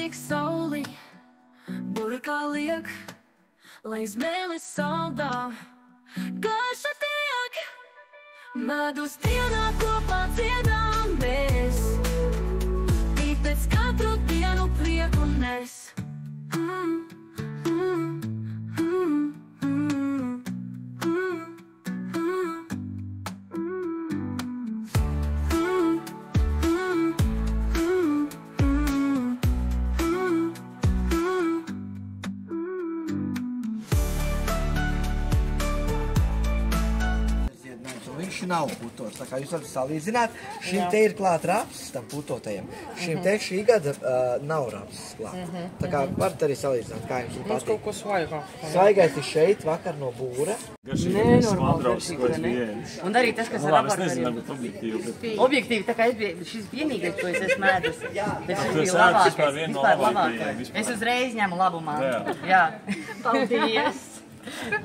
Piknik saulī, burkā liek, lai izmēlis saldā, garša tiek. Medus dienā kopā dziedām mēs, pēc katru dienu prieku nes. Viņš nav putots, tā kā jūs varat salīdzināt, šim te ir klāt rapsis tam putotajam, šim te šī gada nav rapsis klāt. Tā kā varat arī salīdzināt, kā jums ir patīk. Mums kaut ko svaigā. Svaigais ir šeit, vakar no būra. Nenormāli garšīgi, ne? Un arī tas, kas ar apārtu Es nezinu, bet objektīvi. Objektīvi, tā kā es biju šis vienīgais, ko es esmu ēdus. Bet šis bija labākais, labākais, vispār labākais. Es uzreiz ņemu labumā. Jā. Paldies.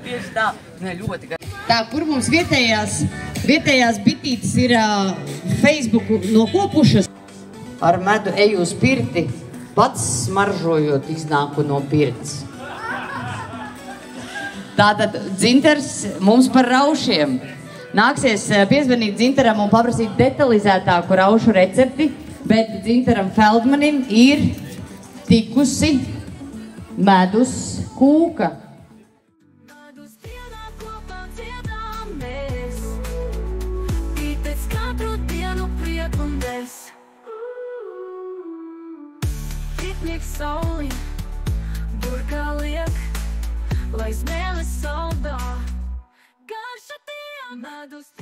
Tieši tā. Ne, ļoti garšīgi. Tā, kur mums vietējās bitītes ir Facebooku nokopušas. Ar medu eju uz pirti, pats smaržojot iznāku no pirts. Tātad dzintars mums par raušiem. Nāksies piezvanīt dzintaram un paprasīt detalizētāku raušu recepti, bet dzintaram Feldmanim ir tikusi medus kūka. Piknik saulī, burkā liek, lai izmēlis saldā, garša tiek medus.